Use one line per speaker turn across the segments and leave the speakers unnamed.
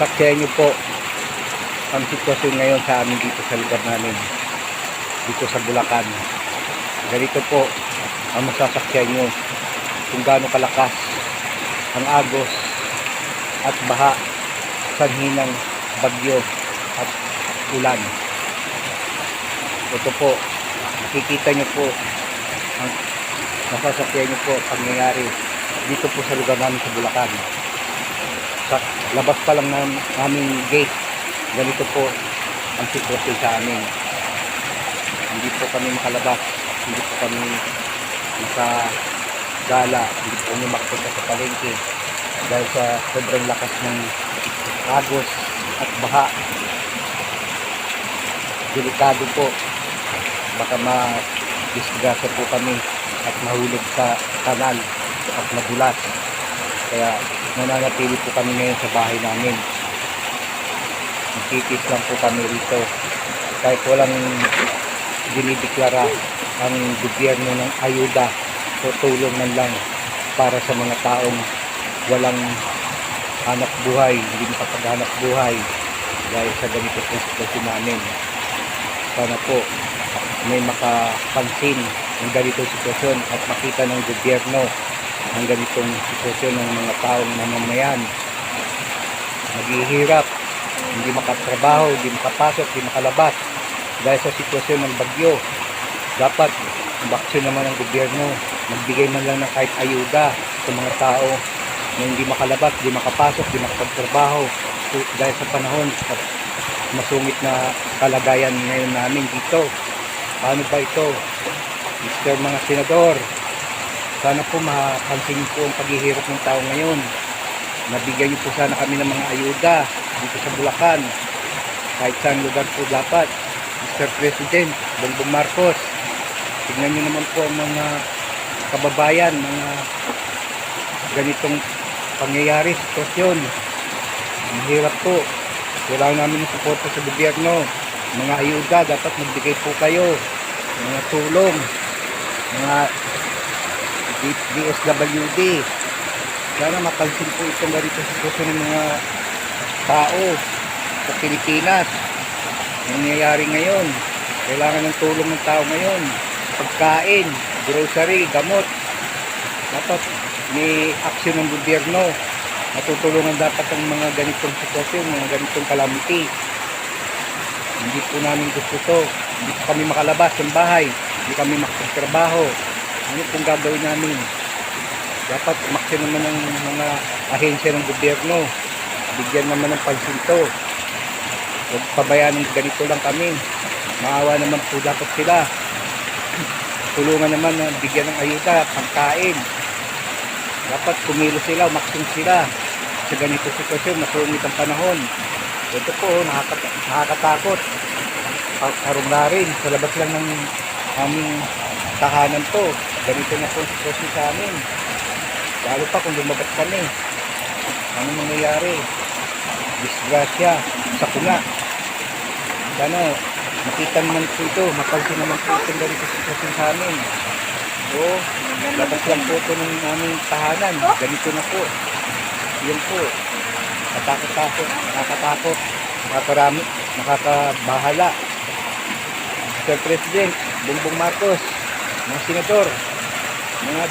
Saksiyan niyo po ang sitwasyon ngayon sa amin dito sa lugar namin, dito sa Bulacan. Ganito po ang masasaksiyan nyo kung gaano kalakas ang agos at baha sanhi ng bagyo at ulan. Ito po, nakikita nyo po ang masasakyan nyo po pangyayari dito po sa lugar namin sa Bulacan. Sa labas pa lang ng aming gate, ganito po ang sitwasyon sa amin. Hindi po kami makalabas, hindi po kami makagala, hindi po kami makapunta sa palengke dahil sa sobrang lakas ng agos at baha. Delikado po, baka ma-disgrasya po kami at mahulog sa kanal at madulas. Kaya nananatili po kami ngayon sa bahay namin. Magkikis lang po kami rito kahit walang dinideklara ang gobyerno ng ayuda o tulong man lang para sa mga taong walang hanap buhay, hindi makapaghanap buhay dahil sa ganito po sitwasyon namin. Sana po may makapansin ng ganitong sitwasyon at makita ng gobyerno ang ganitong sitwasyon ng mga taong namamayan. Naghihirap, hindi makatrabaho, hindi makapasok, hindi makalabas dahil sa sitwasyon ng bagyo. Dapat umaksyon naman ng gobyerno, magbigay man lang ng kahit ayuda sa mga tao na hindi makalabas, hindi makapasok, hindi makapagtrabaho dahil sa panahon at masungit na kalagayan ngayon namin dito. Paano ba ito? Mr. mga senador, sana po mapansin niyo po ang paghihirap ng tao ngayon. Nabigyan niyo po sana kami ng mga ayuda dito sa Bulacan. Kahit saan lugar po dapat. Mr. President, Bongbong Marcos, tignan niyo naman po ang mga kababayan, mga ganitong pangyayari, sitwasyon. Ang hirap po. Kailangan namin ng suporta sa gobyerno. Mga ayuda, dapat magbigay po kayo. Mga tulong, mga DSWD. Sana mapansin po itong ganito sitwasyon ng mga tao sa Pilipinas. Nangyayari ngayon. Kailangan ng tulong ng tao ngayon. Pagkain, grocery, gamot. Dapat may aksyon ng gobyerno. Matutulungan dapat ang mga ganitong sitwasyon, mga ganitong calamity. Hindi po namin gusto to. Hindi po kami makalabas ng bahay. Hindi kami makapagtrabaho. Ano pong gagawin namin? Dapat umaksyon naman ng mga ahensya ng gobyerno. Bigyan naman ng pansin to. Huwag pabayaan ng ganito lang kami. Maawa naman po dapat sila. Tulungan naman na bigyan ng ayuda, pagkain. Dapat kumilos sila, umaksyon sila sa ganito sitwasyon, masungit ang panahon. Ito po, nakakatakot. Karong na rin, sa labas lang ng aming tahanan to. Ganito na po ang sitwasyon sa amin. Lalo pa kung lumabas kami. Ano mangyayari? Disgrasya, sakuna. Sana, makita naman po ito, mapansin naman po itong ganito sitwasyon sa amin. So, labas lang po ito ng aming tahanan. Ganito na po. Yan po. Katakot-takot, nakakatakot, nakakabahala. Mr. President, Bongbong Marcos, mga senador, mga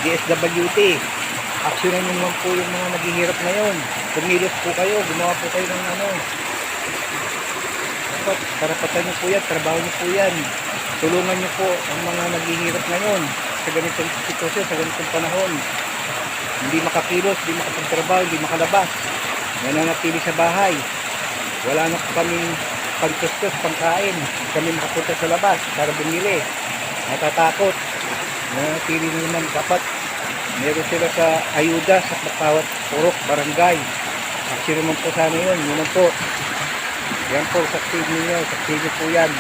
DSWD, aksyonan nyo naman po yung mga naghihirap ngayon. Kumilos po kayo, gumawa po kayo ng ano. Dapat, karapatan nyo po yan, trabaho nyo po yan. Tulungan nyo po ang mga naghihirap ngayon sa ganitong sitwasyon, sa ganitong panahon. Hindi makakilos, hindi makapagtrabaho, hindi makalabas. Nananatili sa bahay. Wala na po kaming pagtustos, pangkain. Kami makapunta sa labas para bumili. Natatakot. Nananatili na naman. Dapat meron sila sa ayuda sa bawat purok, barangay. Aksyon naman po sana yun. Yun po. Yan po, saksihin niyo po yan.